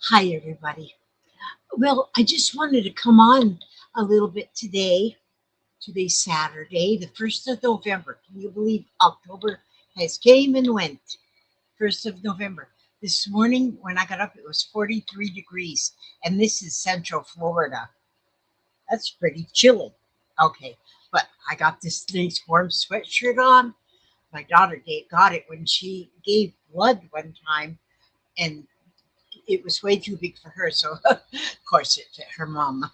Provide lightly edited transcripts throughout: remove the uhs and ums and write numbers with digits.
Hi, everybody. Well, I just wanted to come on a little bit today. Today's Saturday, the 1st of November. Can you believe October has came and went? 1st of November. This morning when I got up, it was 43 degrees, and this is Central Florida. That's pretty chilly. Okay, but I got this nice warm sweatshirt on. My daughter got it when she gave blood one time, and it was way too big for her, so of course it fit her mom.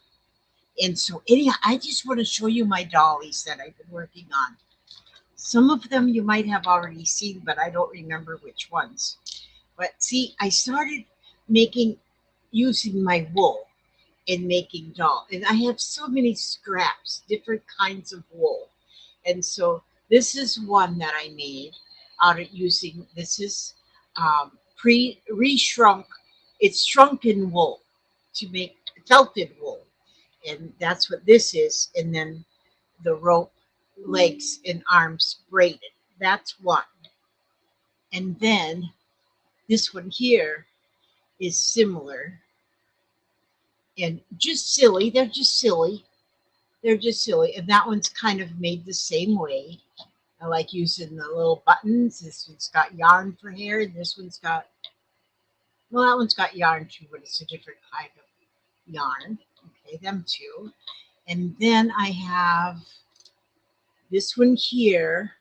And so, anyhow, I just want to show you my dollies that I've been working on. Some of them you might have already seen, but I don't remember which ones. But see, I started making using my wool in making doll, and I have so many scraps, different kinds of wool. And so this is one that I made out of using. This is pre reshrunk. It's shrunken wool to make felted wool, and that's what this is. And then the rope, legs and arms braided. That's one. And then this one here is similar and just silly. They're just silly. They're just silly. And that one's kind of made the same way. I like using the little buttons. This one's got yarn for hair, and this one's got, well, that one's got yarn too, but it's a different kind of yarn. Okay, them two. And then I have this one here.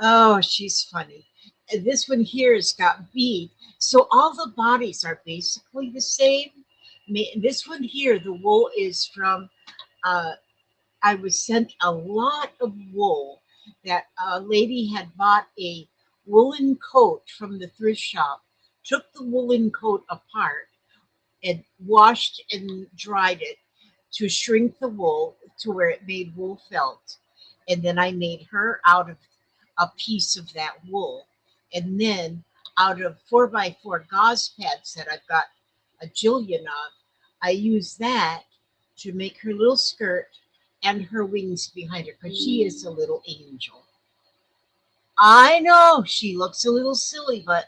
Oh, she's funny. And this one here has got bead. So all the bodies are basically the same. This one here, the wool is from, uh, I was sent a lot of wool that a lady had bought a woolen coat from the thrift shop, took the woolen coat apart and washed and dried it to shrink the wool to where it made wool felt. And then I made her out of a piece of that wool. And then out of 4x4 gauze pads that I've got a jillion of, I use that to make her little skirt and her wings behind her because she is a little angel. I know she looks a little silly, but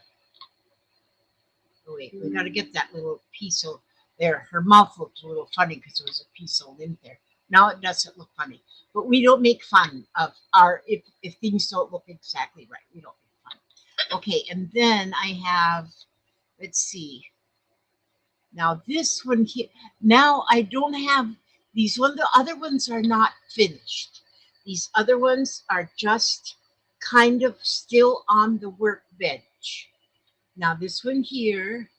oh, wait, we got to get that little piece of there. Her mouth looked a little funny because there was a piece of lint there. Now it doesn't look funny, but we don't make fun of our if things don't look exactly right. We don't make fun. Okay, and then I have, let's see. Now this one here. Now I don't have these one. The other ones are not finished. These other ones are just kind of still on the workbench. Now this one here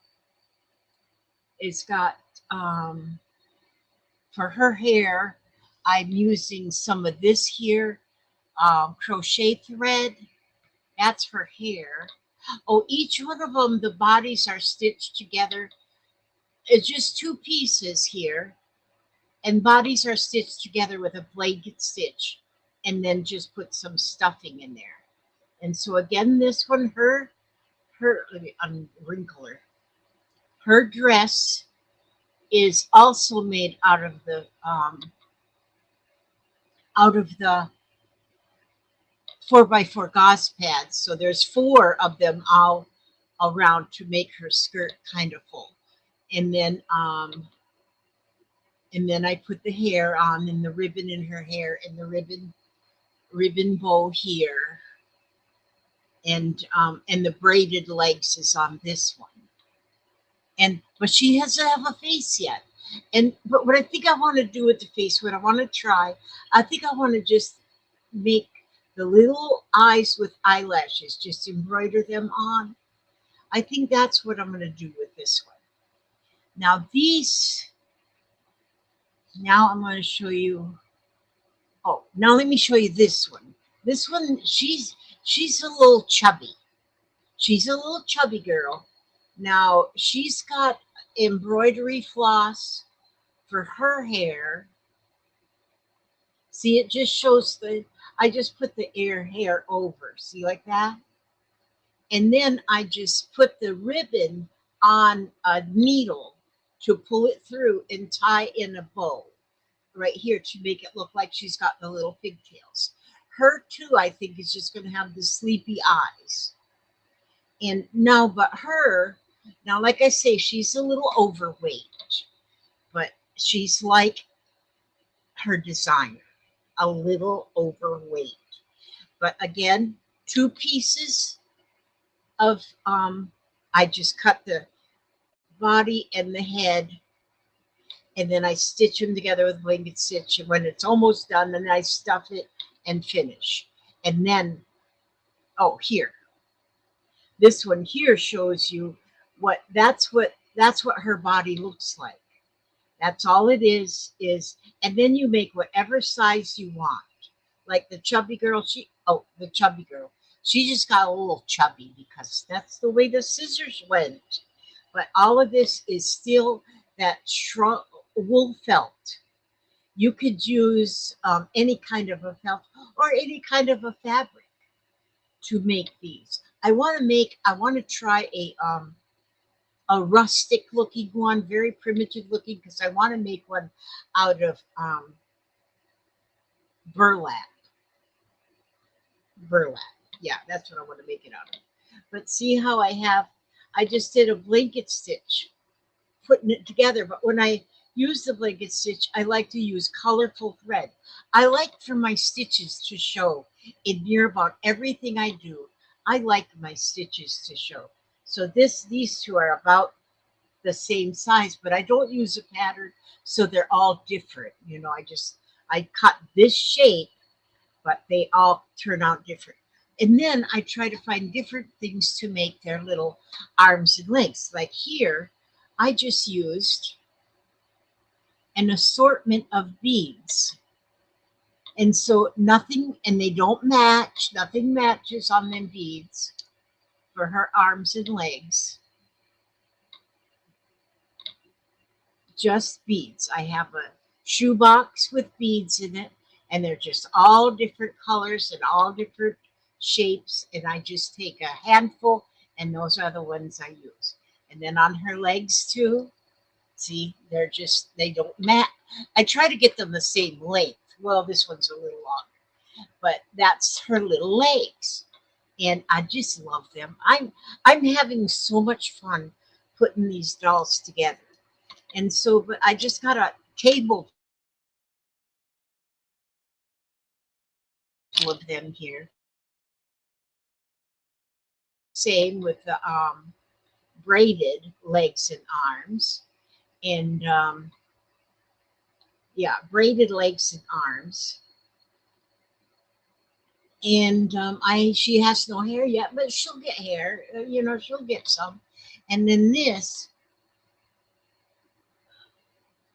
is got for her hair. I'm using some of this here crochet thread. That's her hair. Oh, each one of them, the bodies are stitched together. It's just two pieces here, and bodies are stitched together with a blanket stitch, and then just put some stuffing in there. And so again, this one, let me unwrinkle her. Her dress is also made out of the 4x4 gauze pads. So there's four of them all around to make her skirt kind of full. And then I put the hair on and the ribbon in her hair and the ribbon bow here. And the braided legs is on this one. And but she hasn't have a face yet. And but what I think I want to do with the face, what I want to try, I think I want to just make the little eyes with eyelashes, just embroider them on. I think that's what I'm going to do with this one. Now these, now I'm going to show you. Oh, now let me show you this one. This one, she's a little chubby. She's a little chubby girl. Now she's got embroidery floss for her hair. See, it just shows I just put the hair over. See, like that? And then I just put the ribbon on a needle to pull it through and tie in a bow right here to make it look like she's got the little pigtails. Her too, I think, is just going to have the sleepy eyes. And now, but her, Now, like I say, she's a little overweight, but she's like her designer, a little overweight. But again, two pieces of I just cut the body and the head, and then I stitch them together with blanket stitch. And when it's almost done, then I stuff it and finish. And then, oh, here, this one here shows you what her body looks like. That's all it is, and then you make whatever size you want. Like the chubby girl, the chubby girl. She just got a little chubby because that's the way the scissors went. But all of this is still that shrunk wool felt. You could use any kind of a felt or any kind of a fabric to make these. I want to try a rustic looking one, very primitive looking, because I want to make one out of burlap. Burlap. Yeah, that's what I want to make it out of. But see how I just did a blanket stitch, putting it together. But when I use the blanket stitch, I like to use colorful thread. I like for my stitches to show in near about everything I do. I like my stitches to show. So these two are about the same size, but I don't use a pattern, so they're all different. I cut this shape, but they all turn out different. And then I try to find different things to make their little arms and legs. Like here, I just used an assortment of beads. And so nothing, and they don't match, nothing matches on them beads for her arms and legs. Just beads. I have a shoebox with beads in it, and they're just all different colors and all different shapes. And I just take a handful, and those are the ones I use. And then on her legs too, see, they don't match. I try to get them the same length. Well, this one's a little longer, but that's her little legs. And I just love them. I'm having so much fun putting these dolls together. And so, but I just got a table full of them here. Same with the braided legs and arms. And yeah, braided legs and arms. And she has no hair yet, but she'll get hair. She'll get some. And then this,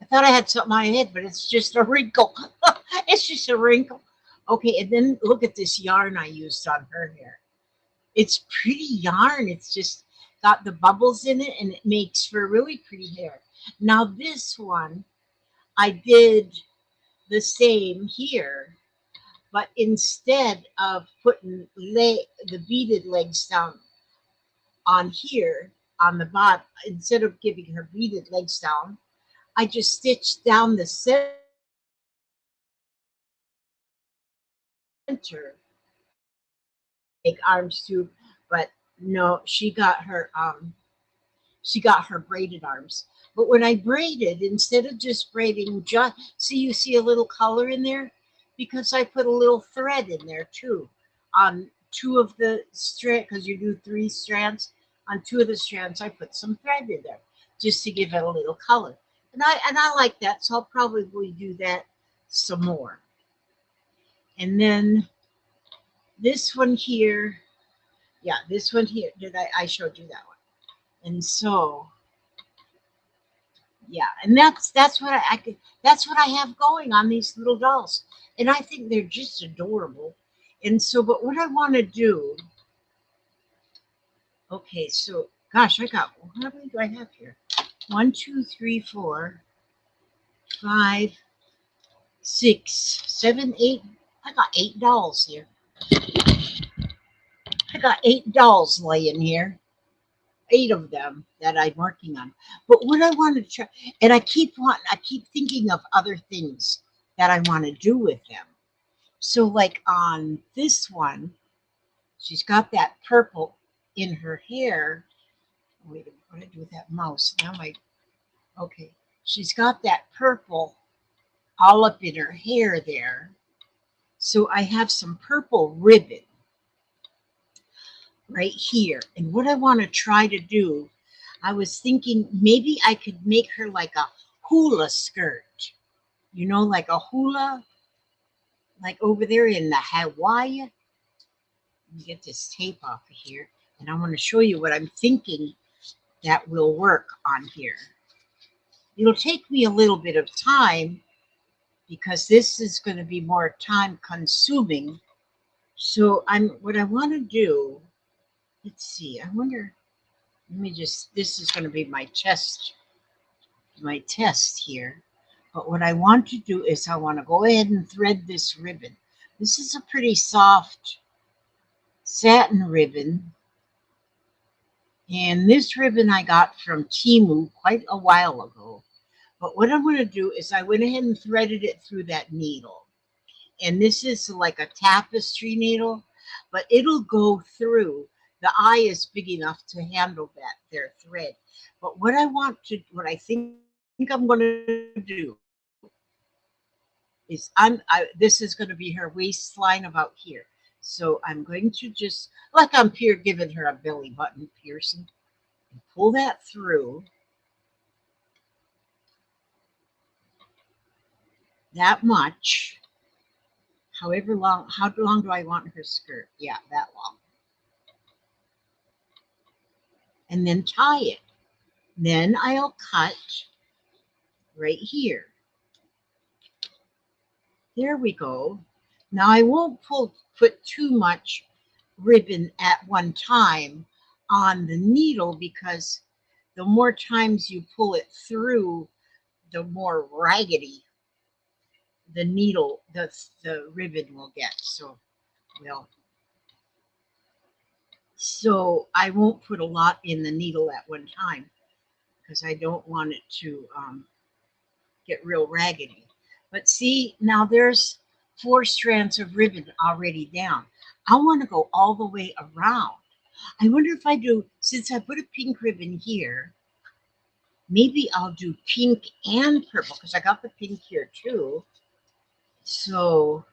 I thought I had something on my head, but it's just a wrinkle. It's just a wrinkle. Okay, and then look at this yarn I used on her hair. It's pretty yarn. It's just got the bubbles in it, and it makes for really pretty hair. Now this one, I did the same here, but instead of putting the beaded legs down on here on the bottom, instead of giving her beaded legs down, I just stitched down the center, make arms too, but no, she got her braided arms. But when I braided, instead of just braiding, you see a little color in there because I put a little thread in there too on two of the strands, because you do three strands. On two of the strands, I put some thread in there just to give it a little color. And I like that, so I'll probably do that some more. And then this one here, yeah, this one here, I showed you that one. And so yeah, and that's what that's what I have going on these little dolls, and I think they're just adorable. And so, but what I want to do, okay, so gosh, how many do I have here? One, two, three, four, five, six, seven, eight. I got 8 dolls here. I got 8 dolls laying here. 8 of them that I'm working on. But what I want to try, and I keep thinking of other things that I want to do with them. So like on this one, she's got that purple in her hair, Wait a minute, what did I do with that mouse? Now my, okay. She's got that purple all up in her hair there. So I have some purple ribbon right here. And what I want to try to do, I was thinking maybe I could make her like a hula skirt, you know, like a hula, like over there in the Hawaii. Let me get this tape off of here. And I want to show you what I'm thinking that will work on here. It'll take me a little bit of time because this is going to be more time consuming. So what I want to do, let's see, I wonder, let me just, this is going to be my test here. But what I want to do is I want to go ahead and thread this ribbon. This is a pretty soft satin ribbon. And this ribbon I got from Camus quite a while ago. But what I'm going to do is I went ahead and threaded it through that needle. And this is like a tapestry needle, but it'll go through. The eye is big enough to handle that there thread. But what I think I'm going to do is this is going to be her waistline about here. So I'm going to just, like I'm giving her a belly button piercing, and pull that through that much. However long, how long do I want her skirt? Yeah, that long. And then tie it. Then I'll cut right here. There we go. Now I won't put too much ribbon at one time on the needle because the more times you pull it through, the more raggedy the needle, the ribbon will get. Well, so I won't put a lot in the needle at one time because I don't want it to get real raggedy. But see, now there's 4 strands of ribbon already down. I want to go all the way around. I wonder if I do, since I put a pink ribbon here, maybe I'll do pink and purple because I got the pink here too. So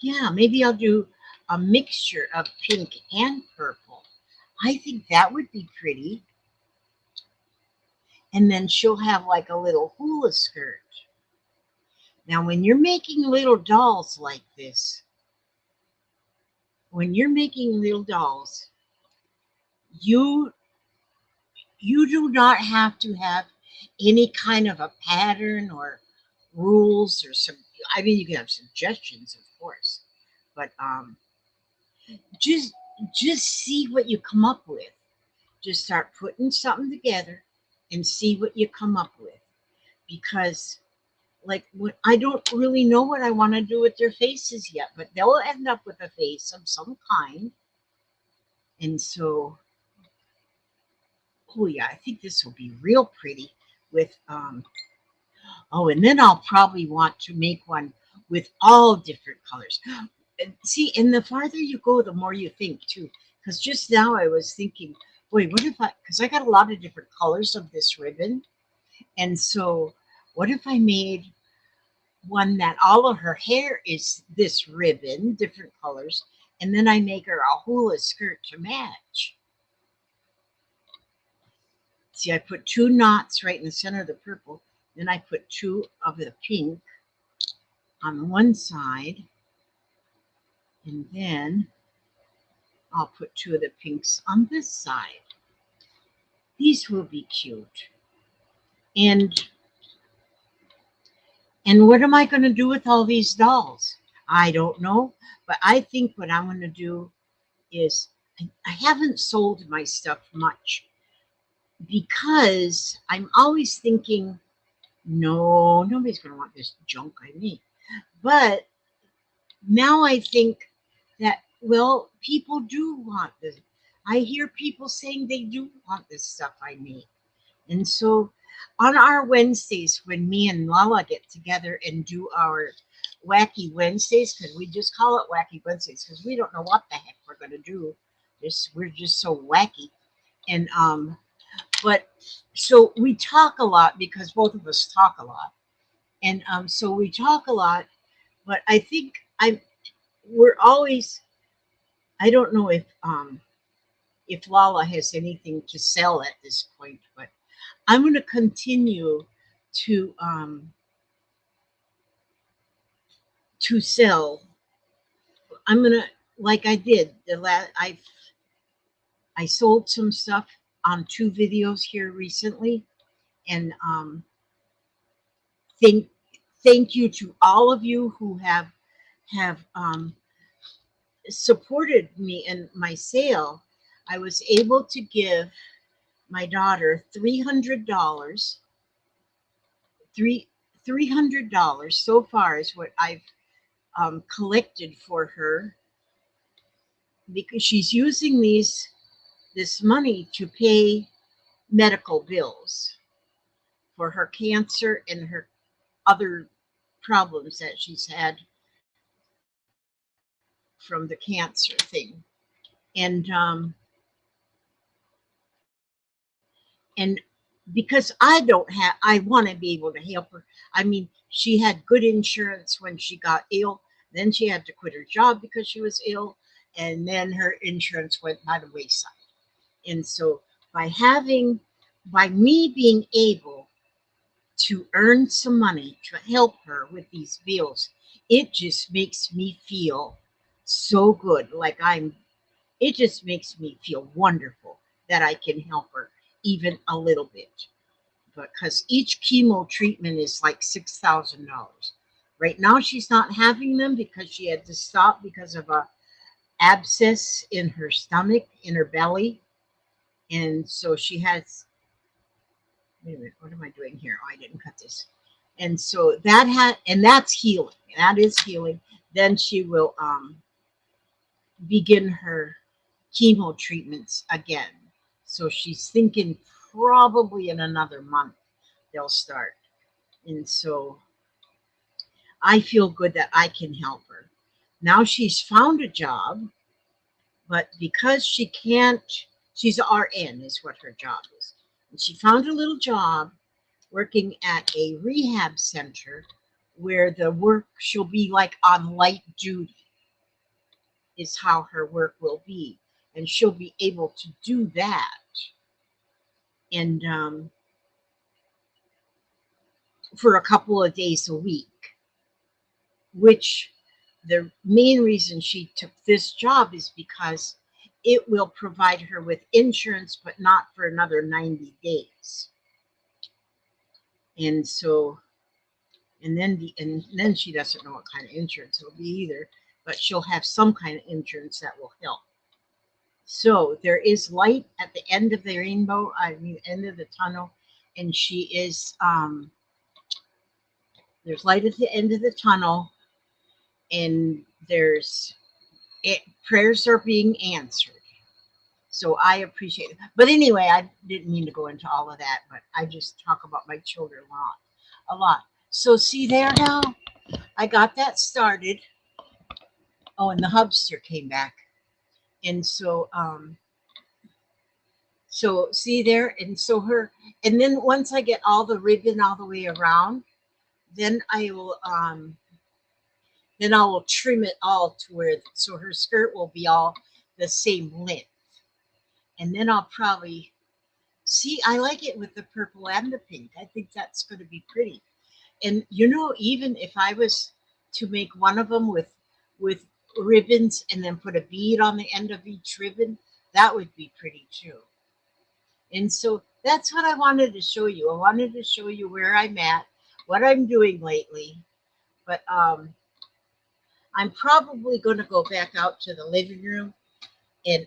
yeah, maybe I'll do a mixture of pink and purple. I think that would be pretty. And then she'll have like a little hula skirt. Now, when you're making little dolls like this, when you're making little dolls, you you do not have to have any kind of a pattern or rules or some. I mean, you can have suggestions, of course, but just just see what you come up with. Just start putting something together and see what you come up with. Because like I don't really know what I want to do with their faces yet, but they'll end up with a face of some kind. And so, oh yeah, I think this will be real pretty with oh, and then I'll probably want to make one with all different colors. And see, and the farther you go, the more you think too. Because just now I was thinking, boy, what if because I got a lot of different colors of this ribbon. And so, what if I made one that all of her hair is this ribbon, different colors, and then I make her a hula skirt to match? See, I put 2 knots right in the center of the purple, then I put 2 of the pink on one side, and then I'll put 2 of the pinks on this side. These will be cute. And what am I going to do with all these dolls? I don't know, but I think what I'm going to do is I haven't sold my stuff much because I'm always thinking, no, nobody's going to want this junk I make. But now I think that, well, people do want this. I hear people saying they do want this stuff I make. And so on our Wednesdays, when me and Lala get together and do our Wacky Wednesdays, because we just call it Wacky Wednesdays because we don't know what the heck we're going to do. We're just so wacky. And but so we talk a lot because both of us talk a lot, and so we talk a lot. But I think we're always. I don't know if Lala has anything to sell at this point, but I'm going to continue to um, to sell. I'm gonna like I did the last. I sold some stuff on 2 videos here recently, and thank thank you to all of you who have supported me in my sale. I was able to give my daughter $300. Three $300 so far is what I've collected for her because she's using this money to pay medical bills for her cancer and her other problems that she's had from the cancer thing. And and because I don't have, I want to be able to help her. I mean, she had good insurance when she got ill. Then she had to quit her job because she was ill, and then her insurance went by the wayside. And so by me being able to earn some money to help her with these bills, it just makes me feel so good. It just makes me feel wonderful that I can help her even a little bit. Because each chemo treatment is like $6,000. Right now, she's not having them because she had to stop because of a abscess in her stomach, in her belly. And so she has, wait a minute, what am I doing here? Oh, I didn't cut this. And so and that's healing. That is healing. Then she will begin her chemo treatments again. So she's thinking probably in another month they'll start. And so I feel good that I can help her. Now she's found a job, but because she can't, she's an RN, is what her job is. And she found a little job working at a rehab center where the work she'll be like on light duty, is how her work will be. And she'll be able to do that. And for a couple of days a week, which the main reason she took this job is because it will provide her with insurance, but not for another 90 days. And so, and then she doesn't know what kind of insurance it'll be either, but she'll have some kind of insurance that will help. So there is light at the end of the rainbow, I mean, end of the tunnel, and she is, there's light at the end of the tunnel, and prayers are being answered. So I appreciate it. But anyway, I didn't mean to go into all of that, but I just talk about my children a lot. So see there now, I got that started. Oh, and the hubster came back. And so see there, and then once I get all the ribbon all the way around, then I will trim it all to where so her skirt will be all the same length. And then I'll probably see, I like it with the purple and the pink. I think that's going to be pretty. And even if I was to make one of them with ribbons and then put a bead on the end of each ribbon, that would be pretty too. And so that's what I wanted to show you. I wanted to show you where I'm at, what I'm doing lately. But I'm probably going to go back out to the living room and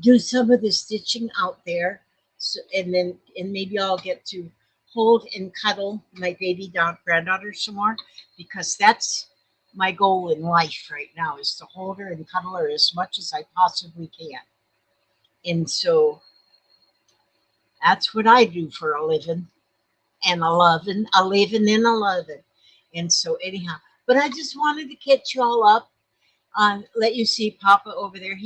do some of the stitching out there. So, and maybe I'll get to hold and cuddle my baby granddaughter some more, because that's my goal in life right now, is to hold her and cuddle her as much as I possibly can. And so that's what I do for a living and a living and a loving. And so anyhow, but I just wanted to catch you all up Let you see Papa over there.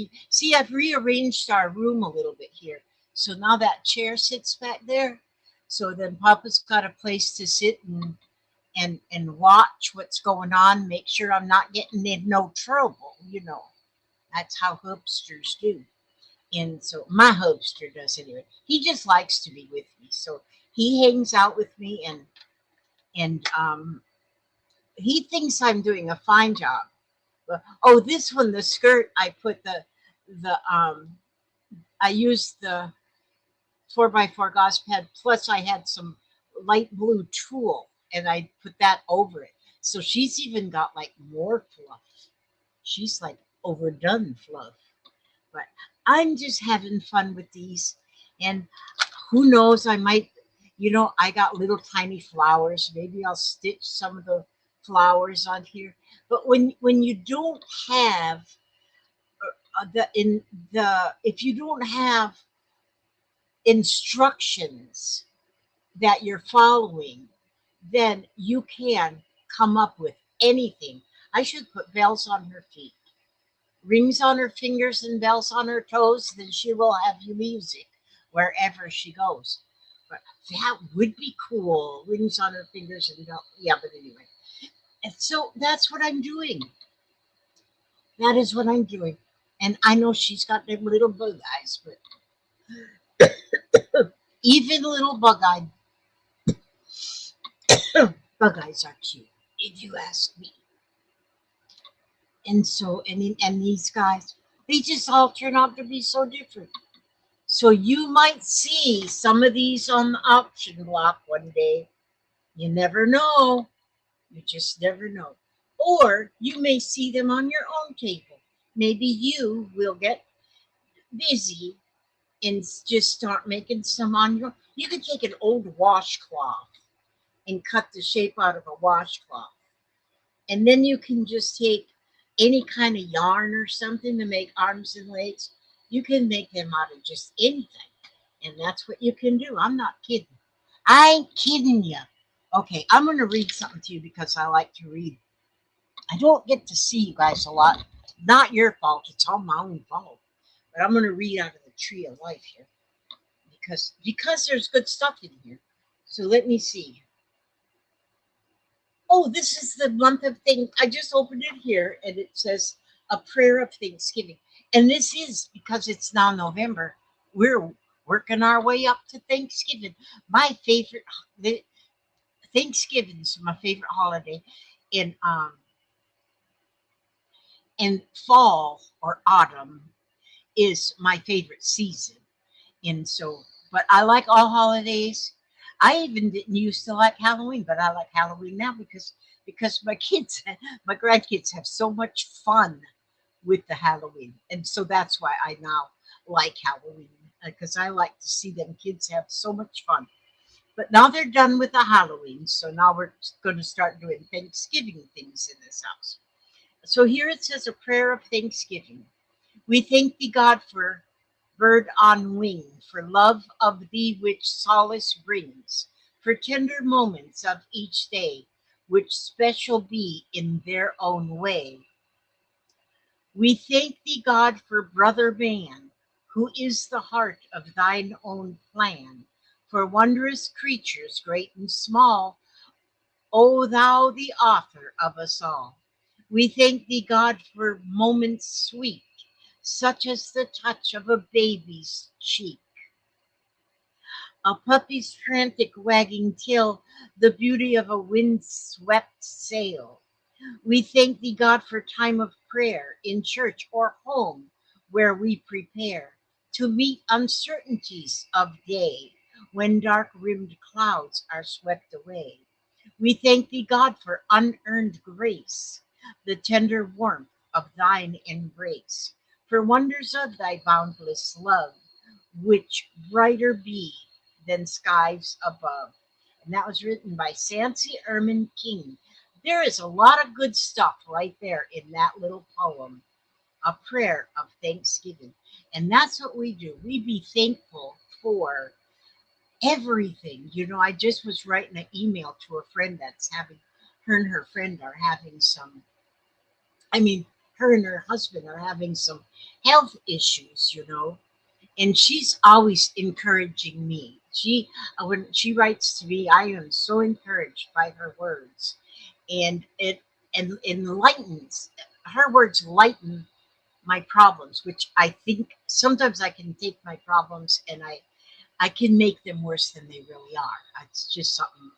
I've rearranged our room a little bit here. So now that chair sits back there. So then Papa's got a place to sit and watch what's going on, make sure I'm not getting in no trouble, you know. That's how hopsters do. And so my hopster does anyway. He just likes to be with me. So he hangs out with me and he thinks I'm doing a fine job. Oh, this one, the skirt, I put the I used the 4x4 gauze pad, plus I had some light blue tulle and I put that over it. So she's even got like more fluff. She's like overdone fluff. But I'm just having fun with these. And who knows, I might, I got little tiny flowers. Maybe I'll stitch some of the flowers on here. But when you don't have the in the if you don't have instructions that you're following, then you can come up with anything. I should put bells on her feet, rings on her fingers, and bells on her toes. Then she will have music wherever she goes. But that would be cool. Rings on her fingers and bells. Yeah, but anyway. And so that's what I'm doing. That is what I'm doing. And I know she's got them little bug eyes, but even little bug eyed bug eyes are cute, if you ask me. And so, and these guys, they just all turn out to be so different. So you might see some of these on the auction block one day. You never know. You just never know. Or you may see them on your own table. Maybe you will get busy and just start making some on your. You could take an old washcloth and cut the shape out of a washcloth. And then you can just take any kind of yarn or something to make arms and legs. You can make them out of just anything. And that's what you can do. I'm not kidding. I ain't kidding you. Okay, I'm going to read something to you because I like to read. I don't get to see you guys a lot. Not your fault. It's all my own fault. But I'm going to read out of the tree of life here because there's good stuff in here. So let me see. Oh, this is the month of things. I just opened it here and it says a prayer of Thanksgiving. And this is because it's now November. We're working our way up to Thanksgiving. My favorite, Thanksgiving is my favorite holiday. In in fall or autumn is my favorite season. And so, but I like all holidays. I even didn't used to like Halloween, but I like Halloween now because my kids, my grandkids have so much fun with the Halloween, and so that's why I now like Halloween because I like to see them kids have so much fun. But now they're done with the Halloween, so now we're going to start doing Thanksgiving things in this house. So here it says a prayer of thanksgiving. We thank thee, God, for bird on wing, for love of thee which solace brings, for tender moments of each day, which special be in their own way. We thank thee, God, for brother man, who is the heart of thine own plan, for wondrous creatures, great and small, O thou the author of us all. We thank thee, God, for moments sweet, such as the touch of a baby's cheek, a puppy's frantic wagging tail, the beauty of a wind-swept sail. We thank thee, God, for time of prayer in church or home where we prepare to meet uncertainties of day when dark-rimmed clouds are swept away. We thank thee, God, for unearned grace, the tender warmth of thine embrace, for wonders of thy boundless love, which brighter be than skies above. And that was written by Sancy Erman King. There is a lot of good stuff right there in that little poem, a prayer of thanksgiving. And that's what we do. We be thankful for everything. I just was writing an email to a friend that's having, her and her friend are having some, I mean, her and her husband are having some health issues, and she's always encouraging me. When she writes to me, I am so encouraged by her words, and it enlightens. Her words lighten my problems, which I think sometimes I can take my problems and I can make them worse than they really are. It's just something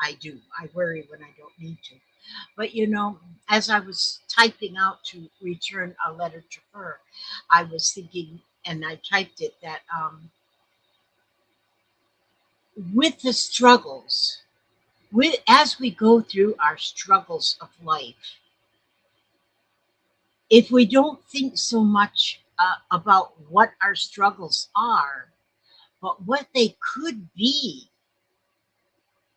I do. I worry when I don't need to. But as I was typing out to return a letter to her, I was thinking, and I typed it, that with the struggles, as we go through our struggles of life, if we don't think so much about what our struggles are, but what they could be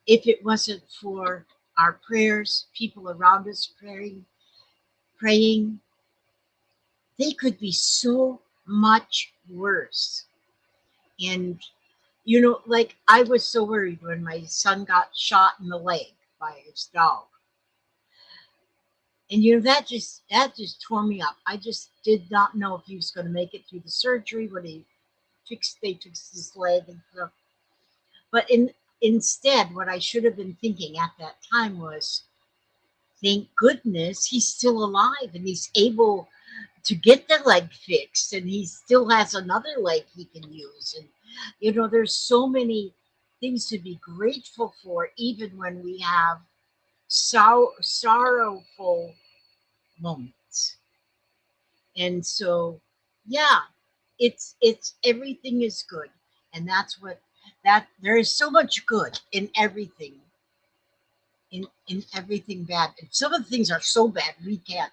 if it wasn't for our prayers, people around us praying, they could be so much worse. And like I was so worried when my son got shot in the leg by his dog. And that just tore me up. I just did not know if he was going to make it through the surgery when they fixed his leg and stuff. But instead, what I should have been thinking at that time was, thank goodness he's still alive and he's able to get the leg fixed and he still has another leg he can use. And there's so many things to be grateful for, even when we have sorrowful moments. And so, yeah, it's everything is good, and that's what that there is so much good in everything bad. And some of the things are so bad we can't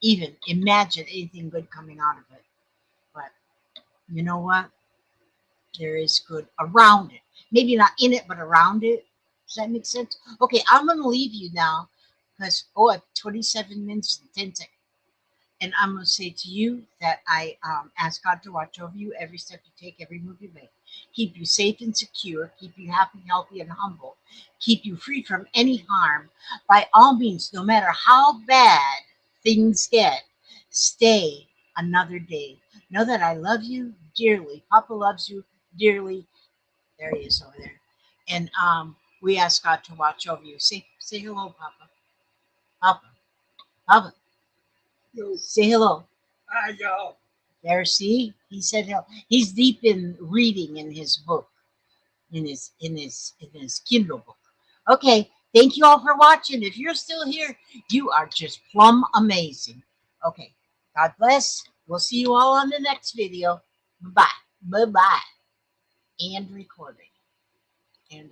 even imagine anything good coming out of it. But you know what? There is good around it. Maybe not in it, but around it. Does that make sense? Okay, I'm gonna leave you now because at 27 minutes and 10 seconds. And I'm going to say to you that I ask God to watch over you every step you take, every move you make. Keep you safe and secure. Keep you happy, healthy, and humble. Keep you free from any harm. By all means, no matter how bad things get, stay another day. Know that I love you dearly. Papa loves you dearly. There he is over there. And we ask God to watch over you. Say hello, Papa. Papa. Papa. Say hello. Hi, y'all. There, see, he said hello. He's deep in reading in his book, in his Kindle book. Okay, thank you all for watching. If you're still here, you are just plumb amazing. Okay, God bless. We'll see you all on the next video. Bye bye. And recording. And